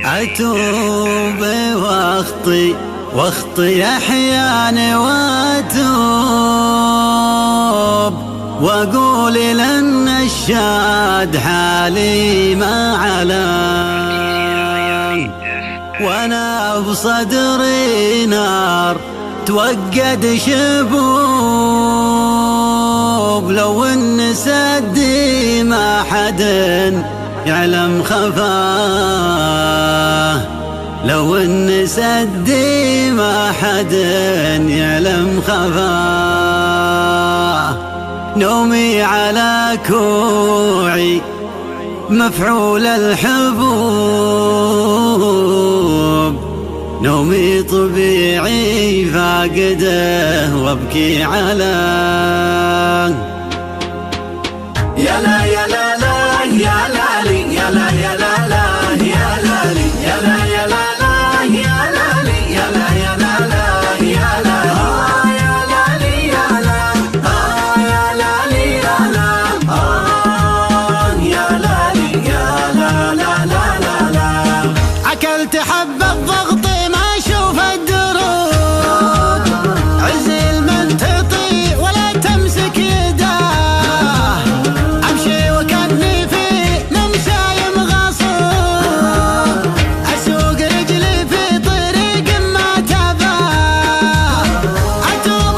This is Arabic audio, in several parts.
أتوب واخطي أحيانا وأتوب وأقول لأن الشاد حالي ما علان، وأنا بصدري نار توقد شبوب، لو إن سدي ما حد يعلم خفاه، لو إن سدي ما حد يعلم خفاه. نومي على كوعي مفعول الحبوب، نومي طبيعي فاقده وابكي على يا لا يا لا لا يا لا لي يا لا يا لا لا يا لا لي يا لا يا لا لا يا لا لي يا لا يا لا لا يا لا يا لا لي يا لا يا لا لي يا لا يا لا لي يا لا لا لا لا لا. أكلت حبة ضغط ما أشوف الدروب، عزل من تطيع ولا تمسك يداه، أمشي وكأني في ممشاي مغصوب، أسوق رجلي في طريق ما تباه، أتوب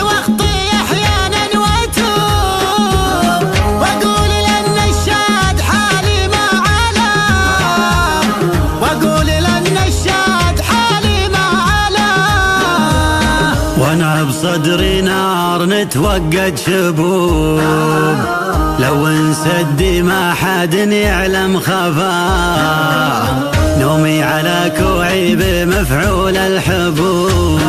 واخطي أحيانا وأتوب وأقول لأن الشاد حالي ما علاه، وأقول لأن الشاد حالي ما علاه. وأنا بصدري نار نتوقد شبوب، لو انسدي ما حد يعلم خفاه، نومي على كوعي بمفعول الحبوب،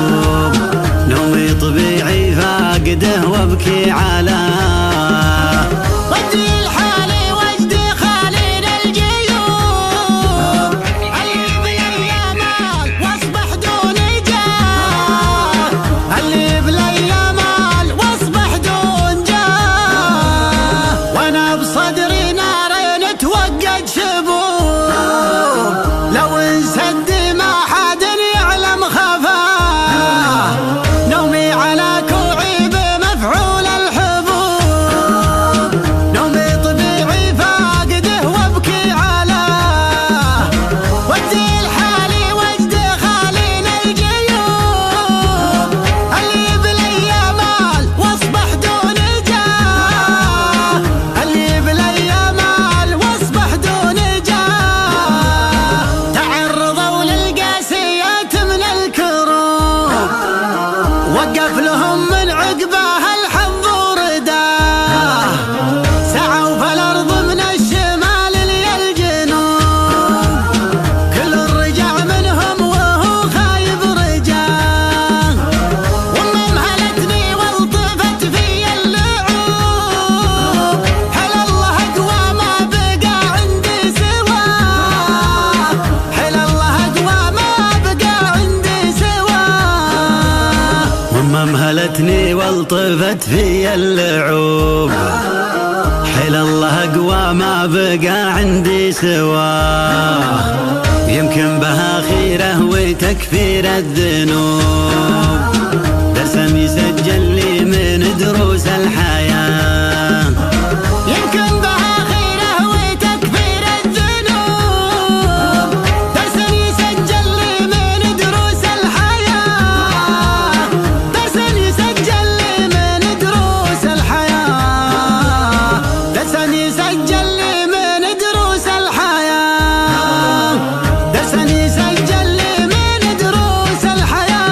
نومي طبيعي فاقده وابكي علاه. ودي لحالي وجدي خالين الجيوب، اللي بالايامال واصبح دون جاه، اللي بالايامال واصبح دون جاه. وانا بصدري نارين توقد شبوب، لو انسدي ما حد يعلم خفاه، نومي على كوعي بمفعول الحبوب، نومي طبيعي فاقده وابكي علاه. ودي لحالي وجدي خالين الجيوب، اللي بالايامال واصبح دون جاه، اللي بالايامال واصبح دون جاه. تعرضوا للقاسيات من الكروب، وقف لهم من عقباه الحظ ورداه، سعوا في الأرض من الشمال للجنوب، كل الرجع منهم وهو خايب رجاه، وما مهلتني والطفت في اللعوب، حل الله أقوى ما بقى عندي سواه، حل الله أقوى ما بقى عندي سواه. وما مهلتني والطفت في اللعوب، حل الله أقوى ما بقى عندي سواه، يمكن بها خيره وتكفير الذنوب، درسا يسجل لي من دروس الحياة، يمكن بها خيره وتكفير الذنوب، درسا يسجل لي من دروس الحياة، درسا يسجل لي من دروس الحياة، درسا يسجل لي من دروس الحياة، درسا يسجل لي من دروس الحياة.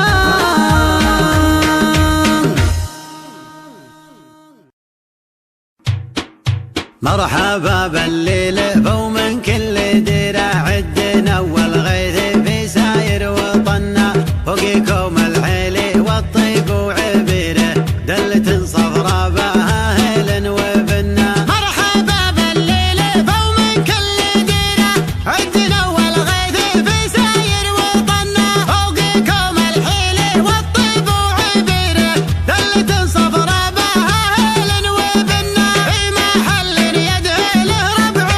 مرحبا بالليل ومن كل ديرة عدنا والغيث في ساير وطنا، فوقكم العيلي والطيب وعبيره دلة صفرا بها هيل وبنا. مرحبا بالليل ومن كل ديرة عدنا والغيث في ساير وطنا، فوقكم العيلي والطيب وعبيره دلة صفرا بها هيل وبنا، في محل يدعي له ربع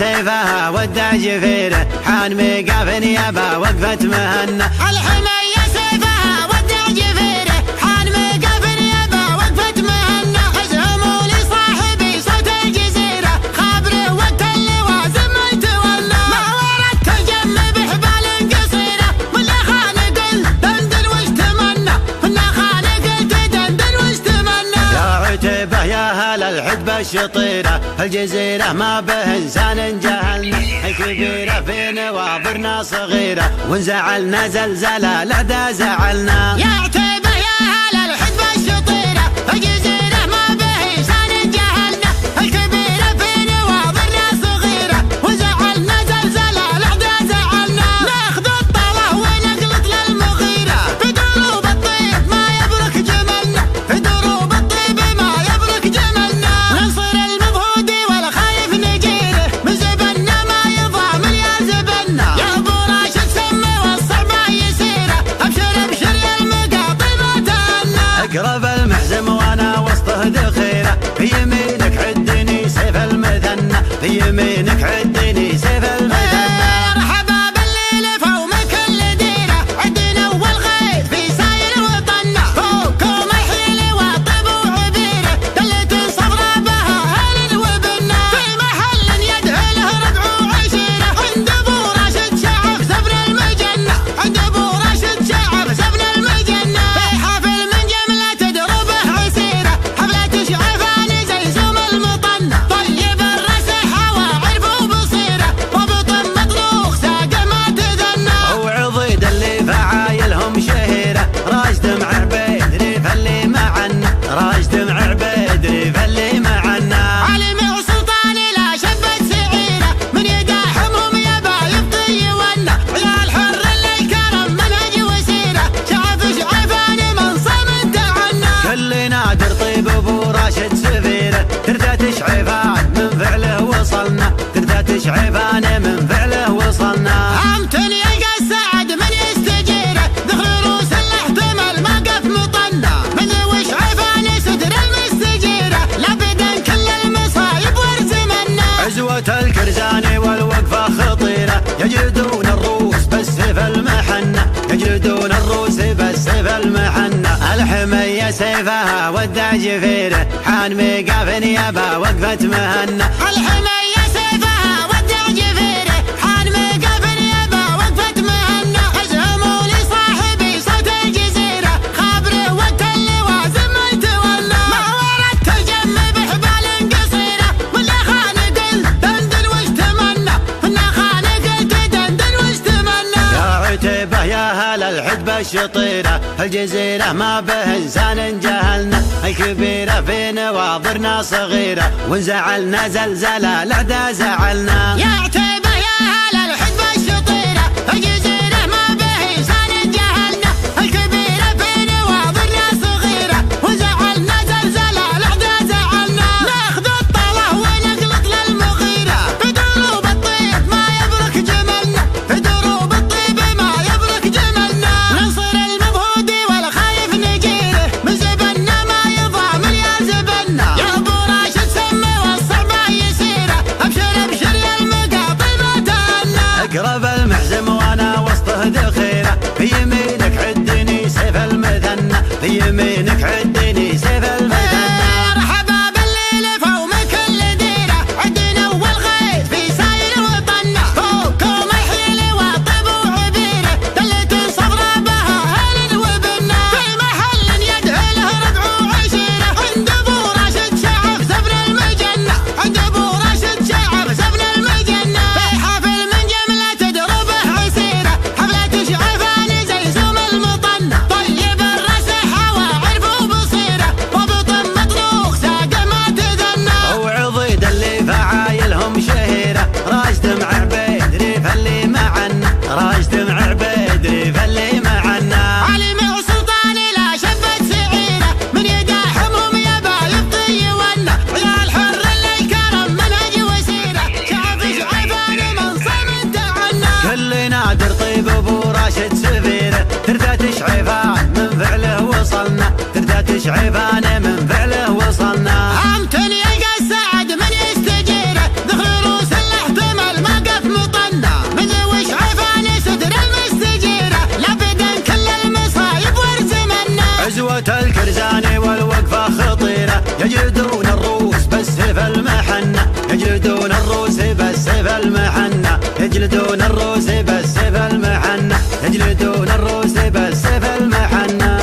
سيفها ودع جفيره حان ميقاف يابا وقفة مهنة. الحمية سيفها ودع جفيره حان ميقاف يابا وقفة مهنة. ازهموا لصاحبي صوت الجزيرة خابره وقت اللوازم ما يتولى. ما ورد تجم بحبال قصيرة ولا خانق دندن وش تمنى. ولا خانق دندن وش تمنى. يا عتيبة يا هلا الحدبة الشطيرة الجزيرة ما به انسان جهلنا. الكبيرة في نواظرنا صغيرة وان زعلنا زلزلة لعدا زعلنا. يا عتيبة يا هلا الحدبة الشطيرة الجزيرة ما به انسان جهلنا. الكبيرة في نواظرنا صغيرة وان زعلنا زلزلة لعدا زعلنا. ناخذ الطلة ونقلط للمغيرة في دروب الطيب ما يبرك جملنا. في دروب الطيب ما يبرك جملنا. ننصر المبهود والخايف نجيره من زبنا ما يضامن يا زبنا. يا ابو راشد سمي والصعبة يسيره ابشر ابشر يا المقاطي ما تهنى. اقرب المحزم وانا وسطه دخيرة في يمينك عدني سيف المثنى. في يمينك عدني سيف المثنى. مرحبا باللي لفوا من كل ديره عدنا والخير في ساير وطنا. فوقكم الحيل والطيب وعبيره دلة صفرا بها هل وبنا. في محل يدعي له ربع وعشيره عند ابو راشد شعب سفن المجنة. عند ابو راشد شعب سفن المجنة. في حفل من جملة تدربه عسيره حفلة شعفاني زي سوم المطنة. طيب الرسحة وعرف وبصيره وبطن مطلوخ ساقه ما تذنى. وعضيد اللي فعايلهم شهيرة راشد مع عبيد ريف اللي معنا. راشد مع عبيد ريف اللي معنا. علمي وسلطاني لا شبت سعيره من يداحمهم يبا يبطي يونا. عيال حر للكرم منهج وسيره شعف شعفاني من صمت عنا. كل نادر طيب ابو راشد سفيره ترثى تشعفان من فعله وصلنا. ترثى تشعفان من فعله وصلنا. امتن يلقى السعد من يستجيره ذخر روس الاحتمال ما قف مطنة. من وش عفاني ستر المستجيره لابدا كل المصايب ورزمنا. عزوة الكرزاني والوقفة خطيرة يجلدون الروس بالسيف المحنة. يجلدون الروس بالسيف المحنة. الحمية سيفها ودع جفيره حان ميقاف يابا وقفة مهنة. الحمية سيفها ودع جفيره حان ميقاف يابا وقفة مهنة. ازهموا لصاحبي صوت الجزيرة خابره وقت اللوازم ما يتولى. ما ورد تجم بحبال قصيرة ولا خانق دندن وش تمنى. ولا خانق دندن وش تمنى. يا عتيبة يا هلا الحدبة الشطيرة الجزيرة ما به انسان جهلنا. الكبيرة في نواظرنا صغيرة وان زعلنا زلزلة لعدا زعلنا. يا عتيبة يا هلا الحدبة الشطيرة الجزيرة ما به انسان جهلنا. الكبيرة في نواظرنا صغيرة وزعلنا زلزلة لعدا زعلنا. ناخذ الطلة ونقلط للمغيرة في دروب الطيب ما يبرك جملنا. في دروب الطيب ما يبرك جملنا. ننصر المبهود والخايف نجيره من زبنا ما يضامن يا زبنا. يا ابو راشد سمي والصعبة يسيره ابشر ابشر يا المقاطي ما تهنى. اقرب المحزم وانا وسطه دخيرة في يمينك عدني سيف المثنى. في يمينك عدني سيف المثنى. مرحبا باللي لفوا من كل ديره عدنا والخير في ساير وطنا. فوقكم الحيل والطيب وعبيره دلة صفرا بها هل وبنا. في محل يدعي له ربع وعشيره عند ابو راشد شعب سفن المجنة. عند ابو راشد شعب سفن المجنة. في حفل من جملة تدربه عسيره حفلة شعفاني زي سوم المطنة. طيب الرسحة وعرف وبصيره وبطن مطلوخ ساقه ما تذنى. وعضيد اللي فعايلهم شهيرة راشد مع عبيد ريف اللي معنا. راشد مع عبيد ريف اللي معنا. علمي وسلطاني لا شبت سعيره من يداحمهم يبا يبطي يونا. عيال حر للكرم منهج وسيره شعب شعفاني من صمت عنا. كل نادر طيب ابو راشد سفيره ترثى تشعفان من فعله وصلنا. ترثى تشعفان من فعله وصلنا. امتن يلقى السعد من يستجيره ذخر روس الاحتمال يجلدون الروس بالسيف المحنة، يجلدون الروس بالسيف المحنة.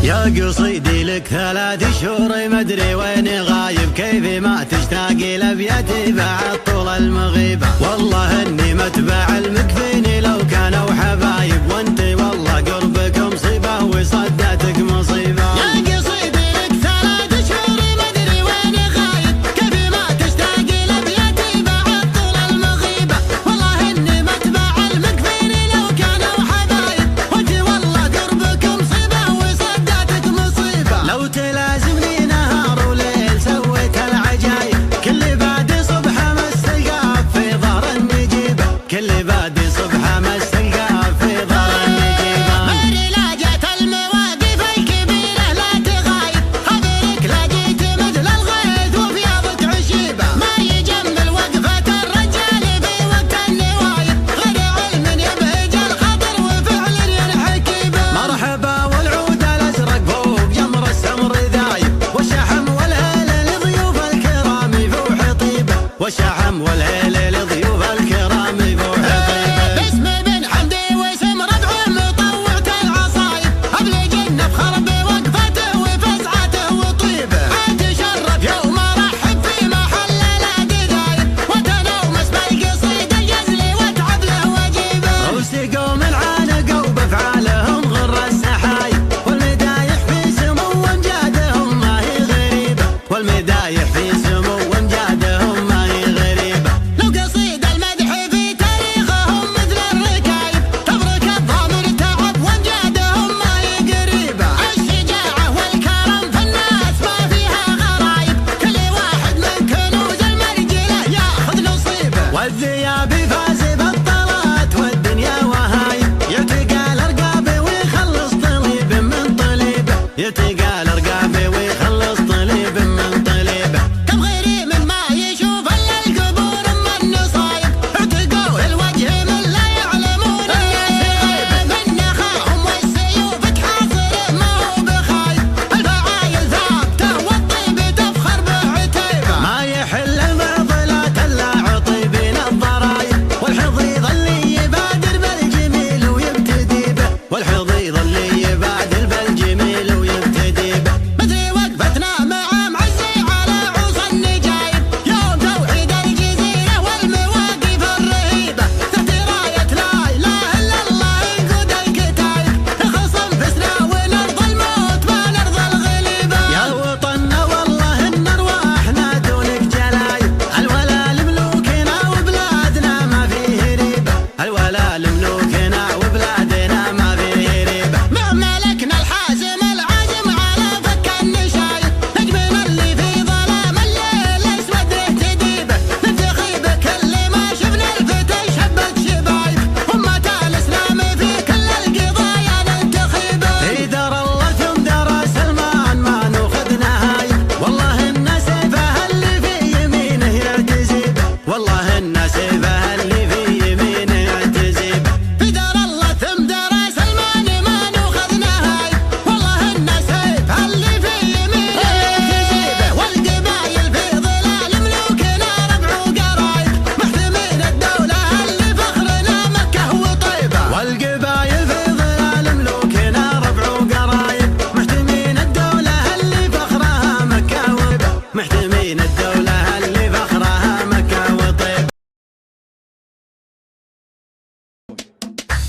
يا قصيدي لك 3 شهور مدري وين غايب، كيف ما تشتاقي لابياتي بعد طول المغيبة. والله اني متبع المكفيني لو كانوا حبايب، وانت والله قربك مصيبة وصدتك مصيبة. يا قصيدي لك 3 شهور مدري وين غايب، كيف ما تشتاقي لابياتي بعد طول المغيبة. والله اني متبع المكفيني لو كانوا حبايب، وانت والله قربك مصيبة وصدتك مصيبة. لو تلازمني نهار وليل سويت العجايب، كل بادي صبحة مستلقاف في ظهر النجيبة، كل بادي صبحة مستلقاف في ظهر النجيبة. ماري لاجت المواقف الكبيرة لا تغايب، خبرك لقيت مثل الغيث وفياضك عشيبة. ما يجمل وقفة الرجال في وقت النوايب، غير علم يبهج الخطر وفعل ينحكيبه. مرحبا والعود الازرق فوق جمر السمر ذايب، والشحم والهيل لضيوف الكرام فوح طيبه، والشحم والهيل لضيوف الكرام فوح طيبه. باسم بن حمدي واسم ربعه مطوعة العصايب، ابلج النفخر بوقفته وفزعته وطيبه. اتشرف يوم ارحب في محل الادي ذايب، وتنومس بالقصيد الجزلي واتعب له واجيبه. روس قوم العانقه وبافعالهم غر السحايب، والمدايح في سمو امجادهم ما هي غريبه، والمدايح في سمو امجادهم ما هي غريبه. لو قصيد المدح في تاريخهم مثل الركايب، تبرك الضامر تعب وامجادهم ما هي قريبه. الشجاعه والكرم في الناس ما فيها غرايب، كل واحد من كنوز المرجله ياخذ نصيبه. والذياب فاز بالطلات والدنيا وهايب، يتقى الارقاب ويخلص طليب من طليبه، يتقى الارقاب ويخلص طليب من طليبه. كم غيري من ما يشوف الا القبور ام النصايب، ارتقوا الوجه من لا يعلمون الناس غيبه. من نخاهم والسيوف تحاصر ما هو بخايب، الفعايل ثابته والطيب تفخر بعتيبه. ما يحل المعضلات الا عطيبين الضرايب، والحضيض اللي يبادر بالجميل ويبتدي به، والحضيض اللي يبادر بالجميل ويبتدي به. مدري وقفتنا مع معزي على عوص النجايب، يوم توحيد الجزيرة والمواقف الرهيبة، تحت راية لا إله إلا الله ينقود الكتايب، الخصم فسنا ونرضى الموت ما نرضى الغليبة. يا وطننا والله ان ارواحنا دونك جلايب، الولا لملوكنا وبلادنا ما فيه ريبه، الولا لملوكنا وبلادنا ما فيه ريبه. مع ملكنا الحازم العازم على فك النشايب، نجمنا اللي في ظلام الليل اسود اهتديبه، نفتخي بكل ما شفنا الفتى شبت شبايب، أمة الإسلام في كل القضايا ننتخبه. يدر الله ثم درى سلمان ما ناخذ نهايب، والله ان سيفه اللي في يمينه يعتزيبه، والله ان سيفه اللي في يمينه يعتزيبه. في دار الله ثم دار سلمان ما ناخذ نهايب، والله ان سيف اللي في يمينه يعتزيبه. والقبايل في ظلال ملوكنا ربع وقرايب، محتمين الدولة اللي فخرنا مكة وطيبة. والقبايل في ظلال ملوكنا ربع وقرايب، محتمين الدولة اللي فخرها مكة وطيبة، محتمين الدولة اللي فخرها مكة وطيبة.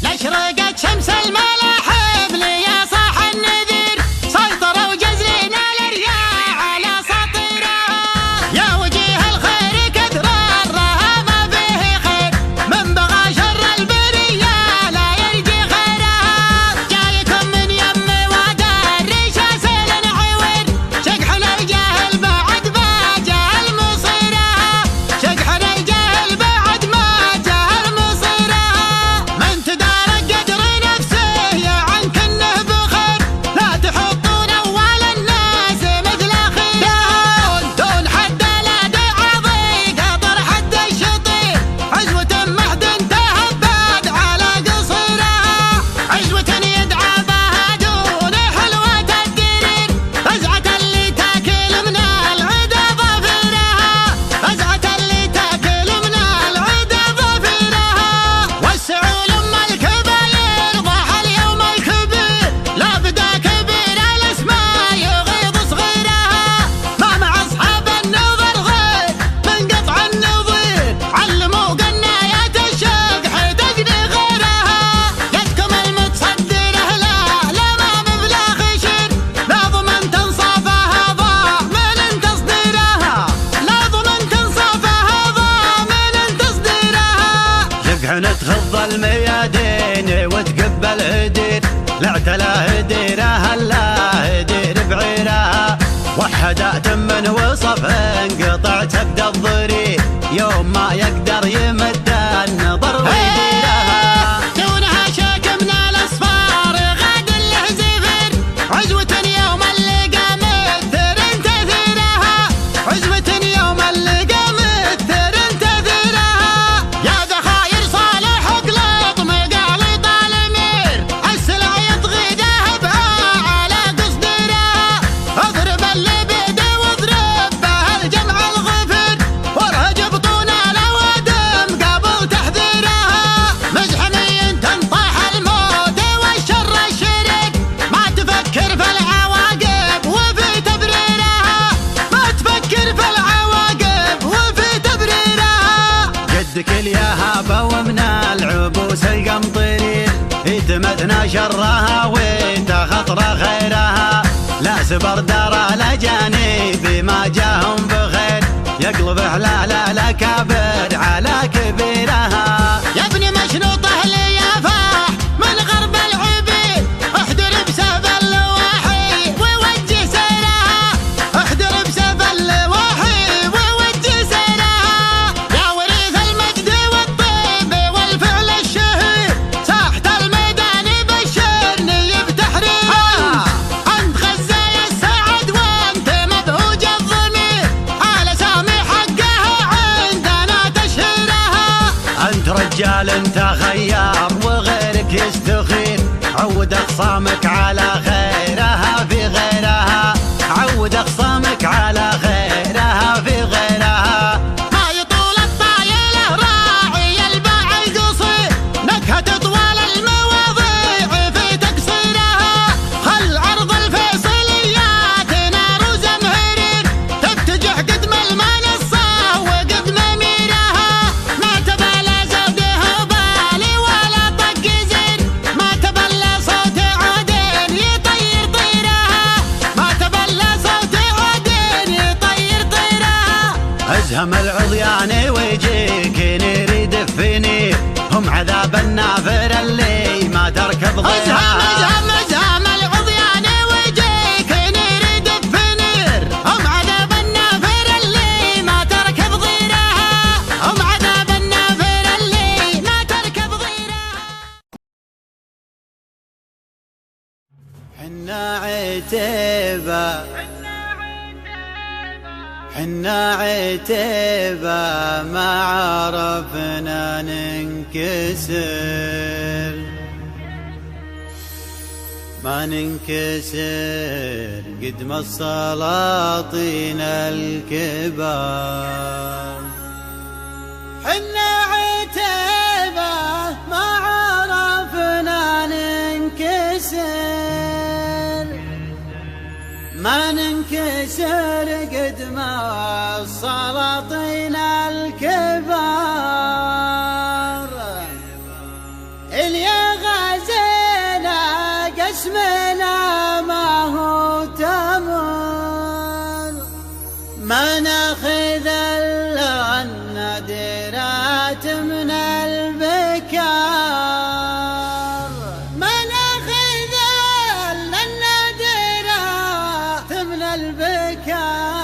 لاشرقت شمس الملاحب لي يا صاح النذير، سيطرة وجزلنا الارياع على ساطرها. يا وجيه الخير كثر الرها ما به خير، من بغى شر البرية لا يرجي خيرها. جايكم من يم وادى الريشة سيل عوير، شقحنا الجاهل بعد ما جاهل مصيرها، شقحنا الجاهل بعد ما جاهل مصيرها. من تدارك قدر نفسه مدحن تخض الميادين وتقبل هدير، لاعتلى هديرها لا هدير بعيرها، وحدات من وصف انقطع تبدا الضرير، يوم ما يقدر يمد النظر ويديرها. دونها شاك من الاصفار غاد له زفر، عزوة يوم اللي قام الثرن تثيرها، عزوة يوم اللي قام الثرن تثيرها. يا ذخاير صالح قلط مقالي طالمير، السلع يطغي ذهبها على قصديرها، اضرب اللي بيده واضرب به الجمع الغفر، وارهج بطون الاوادم قبل تحذيرها. مزحمي تنطح الموت والشر الشريك، ما تفكر في العواقب وفي تبريرها، ما تفكر في العواقب وفي تبريرها. جدك اليهابة ومن العبوس القمطرير، يتمثنى شرها وانت خطر خيرها، لا سبر دار الاجانب ما جاهم بخير، يقلب حلال الاكابر على كبيرها. يا ابن مشنوطه ليافاح من غرب العبيد، احضر بسيف اللواحي ووجه سيرها، احضر بسيف اللواحي ووجه سيرها. يا وريث المجد والطيب والفعل الشهير، ساحة الميدان بشرني بتحريرها، عند خزايا السعد وانت مبهوج الضمير، على سامي حقها عندنا تشهيرها. انت رجال انت خيار وغيرك يستخير، عود اخصامك على غيرها في غيرها، عود اخصامك على غيرها في غيرها. ما يطول الطايله راعي الباع القصير، نكهة طوال المواضيع في تقصيرها، خل عرض الفيصليات نار وزمهرير، تفتجح قدم المنصة وقدم اميرها، ما تبالى زودها بالي ولا طق زين، ما تبلى صوت عودين يطير طيرها، ما تبلى صوت عودين يطير طيرها. ازهم العضيان ويجيك يريد فيني، هم عذاب النافر اللي ما تركب ضيها. ازهم العضيان ويجيك نريد بفنير، هم عذاب النافر اللي ما تركب ضيرها، هم عذاب النافر اللي ما تركب ضيرها. حنا عتيبة حنا عتيبة ما عرفنا ننكسر، ما ننكسر قدم السلاطين الكبار. حنا عتيبة ما عرفنا ننكسر، ما ننكسر قدم السلاطين الكبار. اللي غازينا قسمنا ما هو تمر، ما ناخذ الا النادرات من البكار، ما ناخذ الا النادرات من البكار.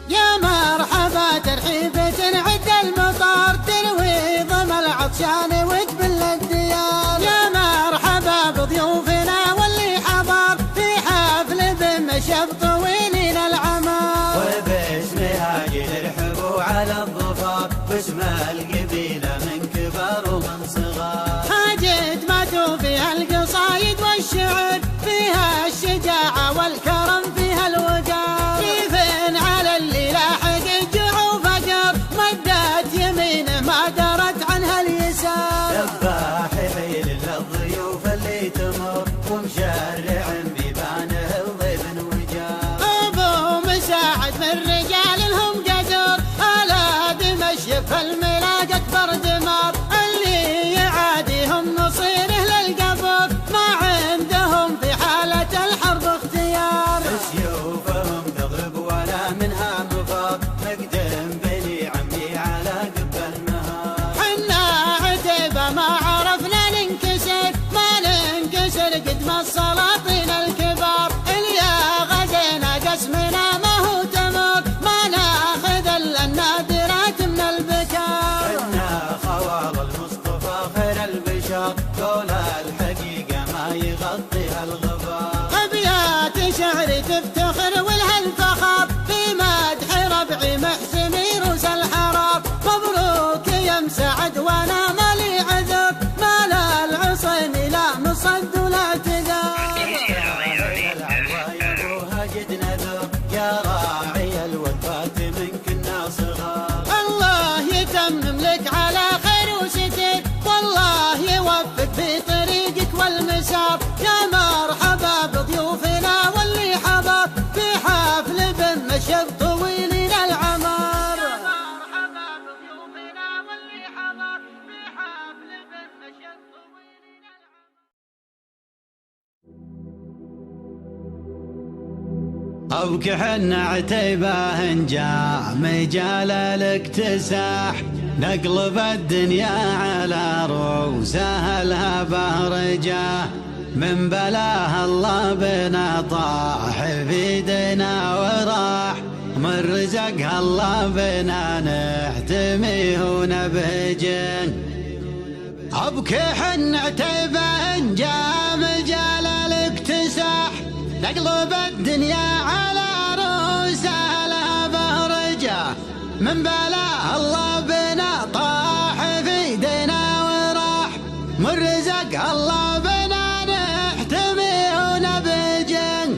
يا مرحبا ترحيبة عد المطار، تروي ضم العطشان وتبل الديار. يا مرحبا بضيوفنا واللي حضر في حفل بمشب طويل العمار، وباسمها يرحبوا على الظفار، باسم القبيلة من كبر ومن صغار. حاجة ما توفيها القصايد والشعر، فيها الشجاعة والكرم فيها الوقار. كيف على اللي لاحق الجوع وفقر، مدت يمينه ما درت عنها اليسار. ذباح يحيل للضيوف اللي تمر، ومشرع بيبانه الضيف وجار. ابو مساعد من رجال لهم قدر، على دمشق في الميلاد أبك حنا عتيبه جاء مجال الاكتساح، نقلب الدنيا على رؤوسها الهبه رجاه، من بلاه الله بنا طاح في دينا وراح، من رزقها الله بنا نحتمي ونبهجن. أبك حنا عتيبه جاء مجال الاكتساح، نقلب الدنيا على رؤوسها الهبه رجاه، من بلاه الله بنا طاح في دينا وراح، من رزق الله بنا نحتمي ونبجن.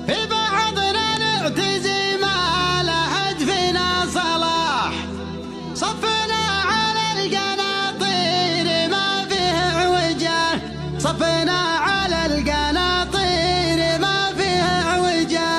في بعضنا نعتزي ما لحد فينا صلاح، صفنا على القناطير ما فيه عوجه، صفنا على القناطير ما فيه عوجه.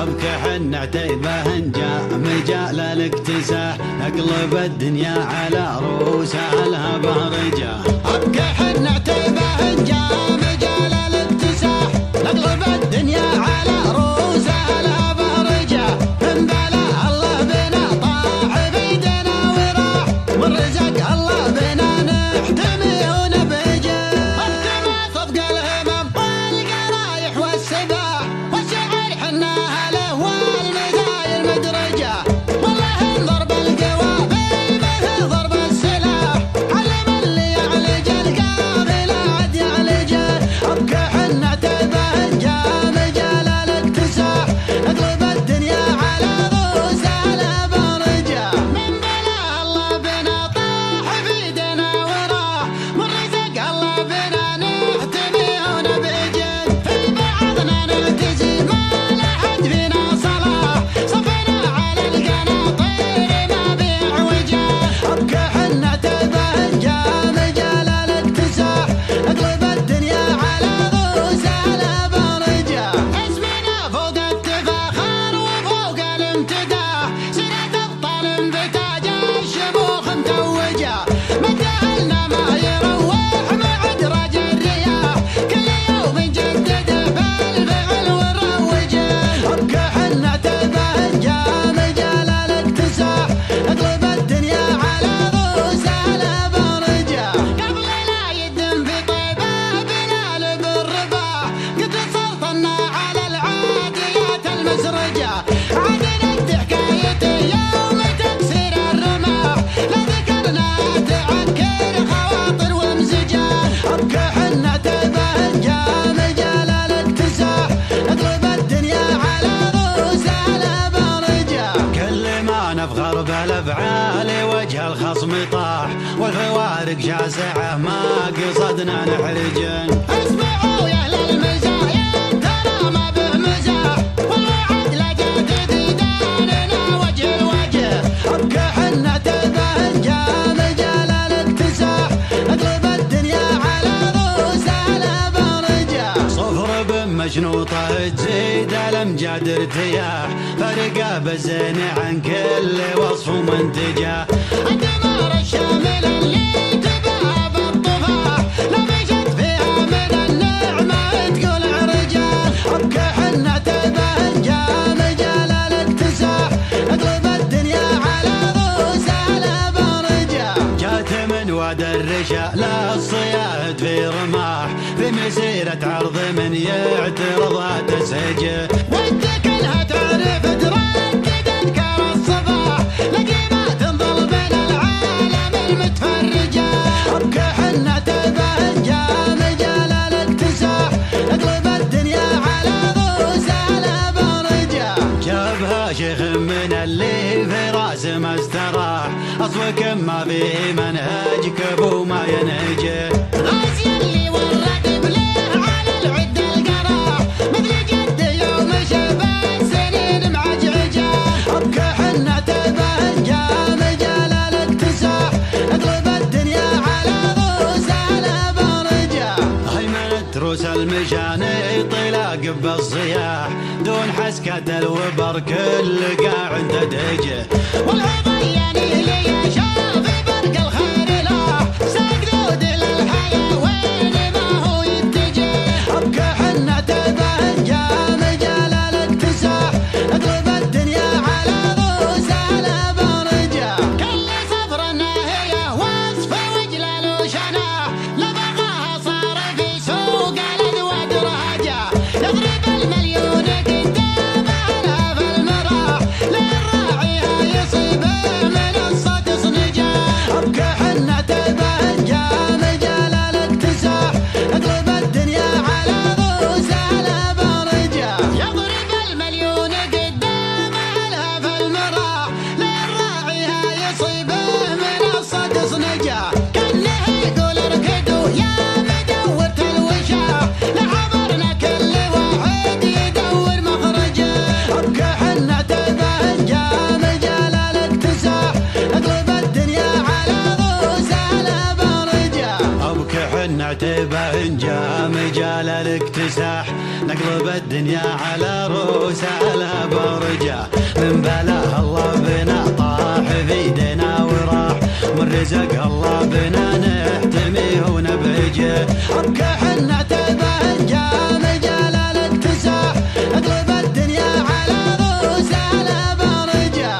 أبك حنا عتيبه جاء مجال الاكتساح، نقلب الدنيا على رؤوسها الهبه رجاه. أبك حنا عتيبه جاء مجال الاكتساح، نقلب الدنيا على رؤوسها الهبه رجاه، من بلاه الله بنا طاح بيدنا وراح، من رزق الله بنا نحتمي ونبجه. الدمى صفق الهمم والقرايح والسباح، والشعر حناها له والمزايا المدرجه، والله ضرب القوافل مثل ضرب السلاح، علم اللي يعلج القافله عد يعلجه. أبك حنا عتيبه جاء مجال الاكتساح، نقلب الدنيا على رؤوسها الهبه رجاه، من بلاه الله بنا طاح في دنا وراح، من رزق الله بنا نحتمي ونبجن. في بعضنا نعتزي ما لحد فينا صلاح، صفنا على القناطير ما بيه عوجه. أبك حنا عتيبه جاء مجال الاكتساح، نقلب الدنيا على رؤوسها الهبه رجاه، اسمنا فوق التفاخر وفوق الامتداح، سيرة ابطال بتاج الشموخ متوجه، مدهلنا ما يروح معد رجل الرياح، كل يوم نجدده بالفعل ونروجه. أبك حنا عتيبه جاء مجال الاكتساح، نقلب الدنيا على رؤوسها الهبه رجاه، قبل لا يدم في طيبه بلال بالرباح، قد سلطنا على العاديات المسرجه، عاد نكتب حكايته يوم تكسير الرماح، لا ذكرنا تعكر خواطر ومزجه. أبك حنا عتيبه جاء مجال الاكتساح، نقلب الدنيا على رؤوسها الهبه رجاه، كل ما نفخر بالافعال وجه الخصم طاح، والفوارق شاسعه ما قصدنا نحرجن. اسمعوا يا اهل المزايا ترى ما به مزاح، والوعد لقد ديداننا وجه الوجه. أبك حنا عتيبه جاء مجال الاكتساح، نقلب الدنيا على رؤوسها الهبه رجاه، صفر بمشنوطه تزيد الامجاد ارتياح، فرقه بالزين عن كل وصف ومنتجه. الدمار الشامل اللي تباها بالطفاح، لو مشت فيها من النعمه تقول عرجان. أبك حنا عتيبه جاء مجال الاكتساح، نقلب الدنيا على رؤوسها الهبه رجاه، جات من واد الرشا للصياد في رماح، في مسيره عرض من يعترضها تسهجه، ودك لها تعرف تردد انكار الصباح، لقيمه تنظل بين العالم المتفرجه. أبك حنا عتيبه جاء مجال الاكتساح، نقلب الدنيا على رؤوسها الهبه رجاه، جابها شيخ من اللي في راسه ما استراح، اصلك ما فيه منهجك ابو ما ينهجه، غازي اللي ورد بليه على العد القراح، مثل جد يوم شباب سنين معجعجه. أبك حنا عتيبه جاء مجال الاكتساح، نقلب الدنيا على رؤوسها الهبه رجاه، هيمنة روس المشاني طلاق بالصياح، دون حسكة الوبر كل قاع تدهجه، والعضياني اللي شاف برق الخير لاح، ساق ذود للحياه وين ما هو يتجه. أبك حنا عتيبه نعتبه إن جاء مجال الاكتساح نقلب الدنيا على روس على برجه من بلاه الله بنا طاح في ايدينا وراح من رزق الله بنا نحتميه ونبهجه ابكى حنا نعتبه إن جاء مجال الاكتساح نقلب الدنيا على روس على برجه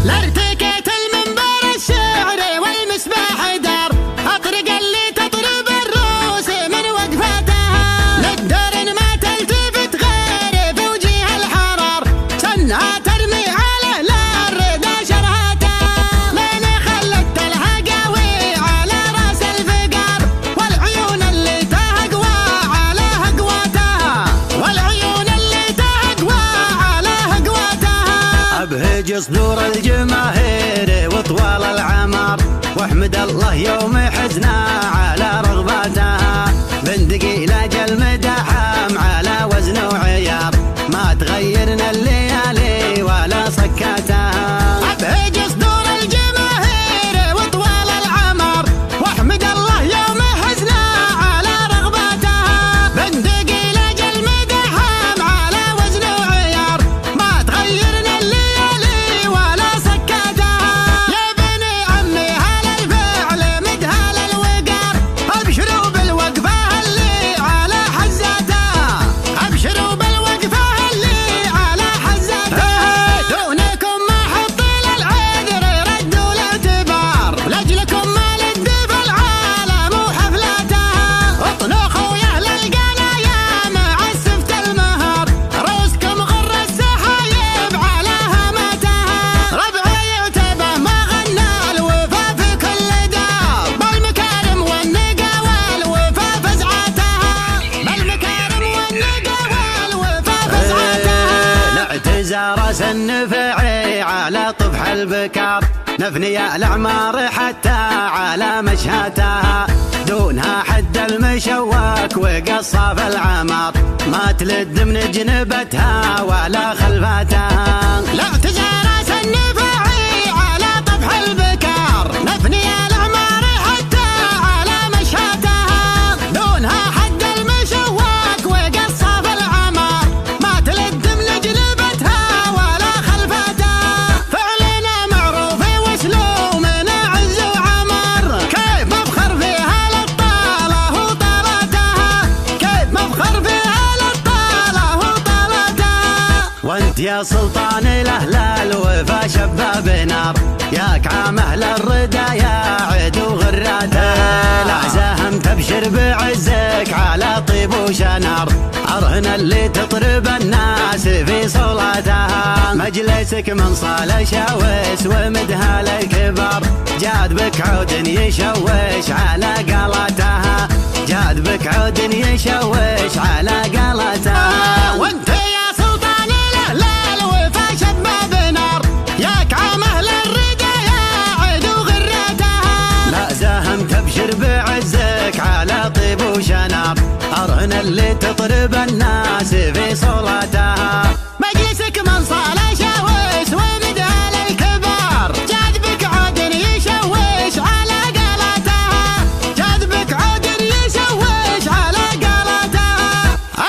لارتكيت المنبر الشعري والمسبح دار اطرق اللي تطرب الروس من وقفتها للدرن ما تلتفت غير في وجه الحرار سنها ترمي على الردى شرهتها من خلت الهقاوي على راس الفقار والعيون اللي تهقوى على هقوتها والعيون اللي تهقوى على هقوتها ابهج صدور الجماهير وطوال العمر واحمد الله يوم حزنا على رغبتها بندقي لاجل مدحام على وزن وعيار ما تغيرنا الليالي ولا سكتها ابهج صدور الجماهير وطوال العمر واحمد الله يوم حزنا على رغبتها بندقي لاجل مدحام على وزن وعيار ما تغيرنا الليالي ولا سكتها يا بني عمي هلا الفعل مدهال الوقار ابشروا بالوقفه اللي على حزتها ابشروا بالوقفه اللي على حزتها دونكم ما حط للعذر ردوا الاعتبار لاجلكم ما لد في العالم وحفلتها اطلقوا يا اهل القنايا مع السفت المهر روسكم غر السحايب على هامتها ربعي يعتبه ما غنى الوفا في كل دار بالمكارم والنقا والوفا فزعتها بالمكارم والنقا والوفا فزعتها الاعتزار سنفعي على طفح البكار نفني الاعمار حتى على مشهاتها دونها حد المشواك وقصاف العمار ما تلد من جنبتها ولا خلفتها لا تزار سنفعي على طفح البكار نفني الاعمار حتى على مشهاتها دونها حد المشواك وقصاف العمار ما تلد من جنبتها ولا خلفتها فعلنا معروف واسلوبنا عز وعمر كيف مفخر فيها للطاله وطالتها كيف مفخر فيها للطاله وطالتها وانت يا سلطان الاهل الوفا شباب نار ياك عام اهل الردى يا عدو غراته لا زاهم تبشر بعزك على طيب وشنار ارهن اللي تطرب الناس في صولتها مجلسك من صال شاوس ومدها الكبار جاد بك عود يشوش على قالتها جاد بك عود يشوش على قالتها وانت يا سلطان الاهل الوفا شباب نار ياك عام اهل الردى يا عدو غرتها لا زاهم تبشر بعزك على طيب وشنار ارهن اللي تطرب الناس في صولتها مجلسك من صال شاوس ومدها للكبار جاذبك عود يشوش على قالتها جاذبك عود يشوش على قالتها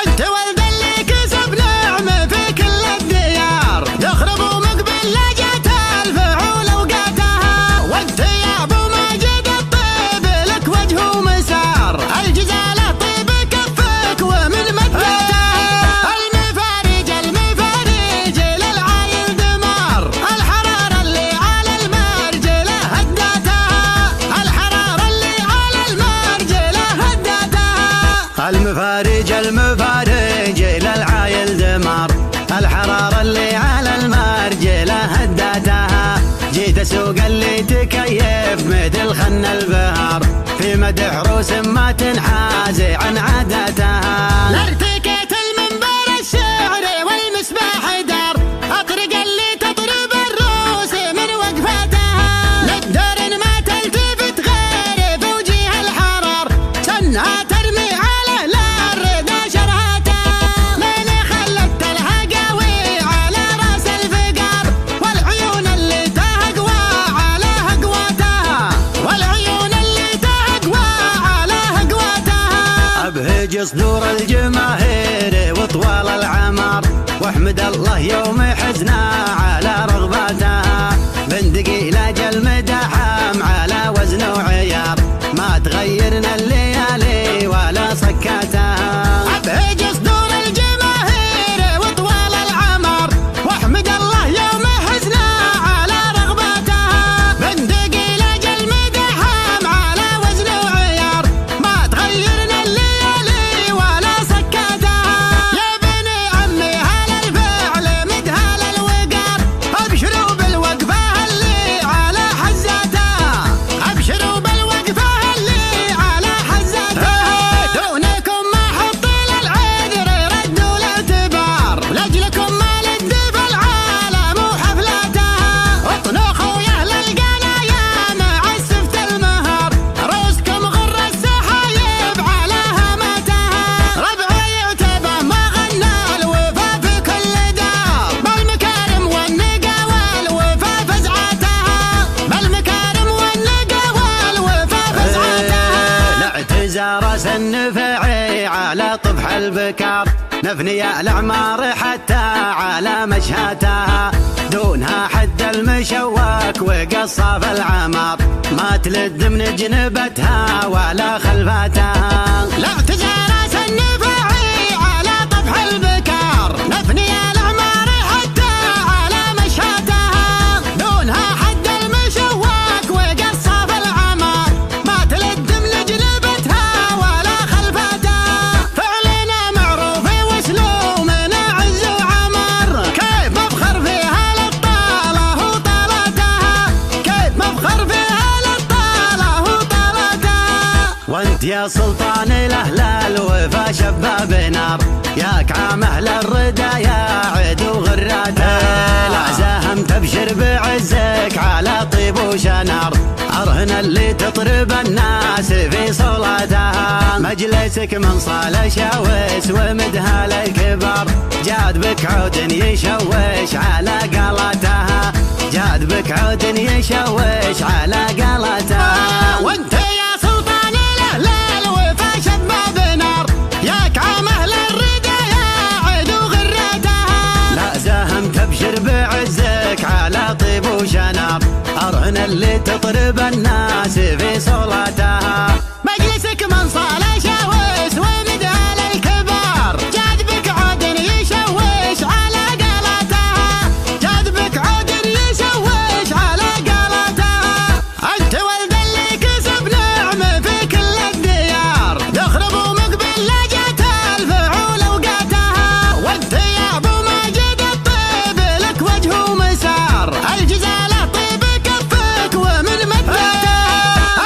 انت ولد اللي كسب نعمه في كل الديار يخرب مقبل لجت الفعول اوقاتها وانت يا ابو ماجد الطيب لك وجه ومسار الجزاله طيب كفك ومن مدتها المفارج المفارج للعايل دمار الحراره اللي على المرجله هدتها الحراره اللي على المرجله هدتها المفارج المفارج للعايل دمار الحرارة اللي على المرجلة هدتها جيت اسوق اللي تكيف مثل خن البهار في مدح روس ما تنحازي عن عادتها لارتكيت المنبر الشعري والمسبح دار اطرق اللي تطرب الروس من وقفتها للدرن ما تلتفت غير في وجه الحرار سنها ترمي على الردى شرهتها من خلت الهقاوي على صدور الجماهير وطوال العمر، واحمد الله يوم حزنا على رغبتها، بندقي لاجل مدحم على وزن وعيار، ما تغيرنا الليالي ولا سكتها. أبهج صدور الجماهير وطوال العمر، واحمد الله يوم حزنا على رغبتها، بندقي لاجل مدحم على وزن وعيار، ما تغيرنا الليالي ولا سكتها. يا بني عمي هلا الفعل مدهال الوقار، ابشروا بالوقفة اللي على حزتها، ابشروا بالوقفة اللي على حزتها. دونكم ما حط للعذر ردوا الاعتبار، لاجلكم ما لد في العالم وحفلتها، اطنخوا يا اهل القنايا مع السفت المهر، روسكم غر السحايب على هامتها، ربعي يعتبه ما غنى الوفا في كل دار، بالمكارم والنقا والوفا فزعتها، بالمكارم والنقا والوفا فزعتها. الاعتزار سنفعي على طفح البكار، نفني الاعمار حتى على مشهاتها، دونها حد المشوك وقصاف العمر، ما تلد من جنبتها ولا خلفاتها. الاعتزار سنفعي على طفح البكار، نفني الاعمار حتى على مشهاتها، دونها حد المشوك وقصاف العمر، ما تلد من جنبتها ولا خلفتها. فعلنا معروف واسلوبنا عز وعمر، كيف مفخر فيها للطالة وطالتها، كيف مفخر فيها للطالة وطالتها. وانت يا سلطان الاهل الوفا شباب نار، ياك عام اهل الردى يا عد وغراته، لا زاهم تبشر بعزك على طيب وشنار، ارهن اللي تطرب الناس في صولتها، مجلسك من صال شويس ومدهال الكبار، جاد بك عود يشوش على قالتها، جاد بك عود يشوش على قالتها. وانت يا سلطان الاهل الوفا شباب نار، ياك عام اهل الردى يا عد وغرتها، لا زاهم تبشر بعزك على طيب وشنار، ارهن اللي تطرب الناس في صولتها، مجلسك من صال شويس ومدهال الكبار، جاد بك عود يشوش على قالتها، جاد بك عود يشوش على قالتها. انت ولد اللي كسب نعمه في كل الديار، يخرب ومقبل لجت الفعول اوقاتها، وانت يا ابو ماجد الطيب لك وجه ومسار، الجزاله طيب كفك ومن مدتها،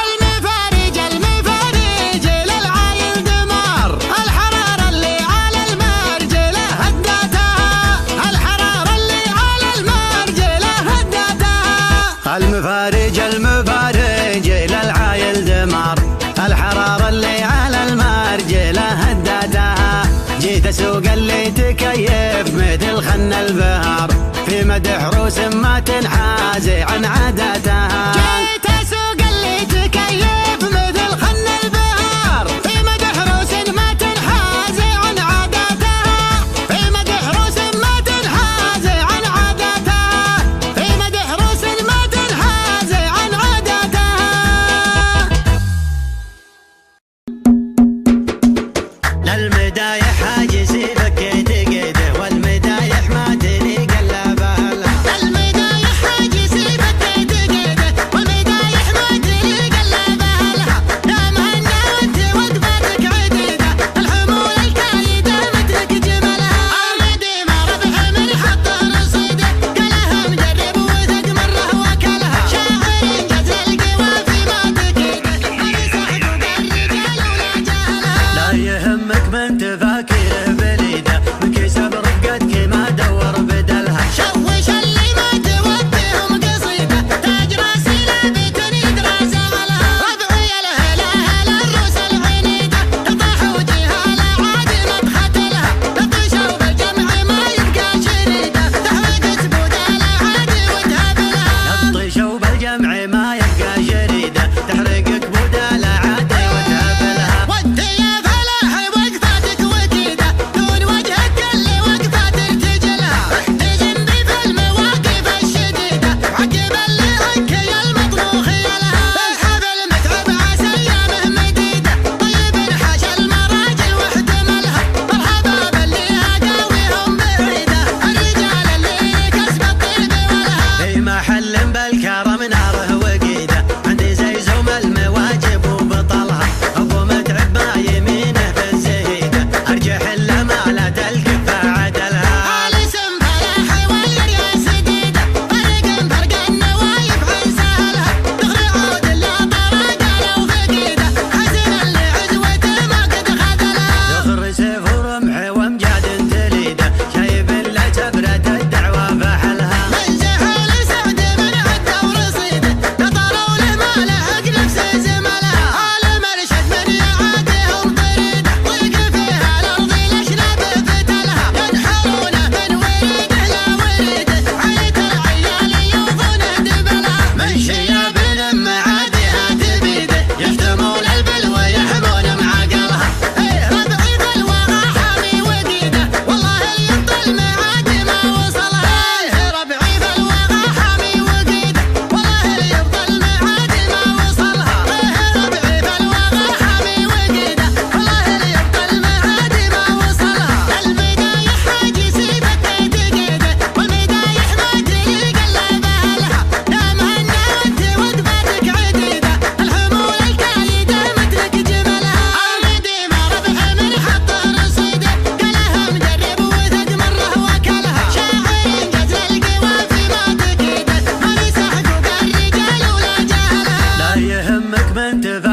المفارج المفارج للعايل دمار، الحراره اللي على المرجله هدتها، الحراره اللي على المرجله هدتها. المفارج المفارج للعايل دمار، الحرارة اللي على المرجلة هدتها، جيت اسوق اللي تكيف مثل خن البهار، في مدح روس ما تنحازي عن عادتها. جيت اسوق اللي تكيف مثل خن البهار، في مدح روس ما تنحازي عن عادتها، في مدح روس ما تنحازي عن عادتها، في مدح روس ما تنحازي عن عادتها. للمدايح حاجز بكيت قيده، والمدايح ما تلي قلبها، المدايح حاجز بكيت قيده، والمدايح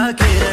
باكر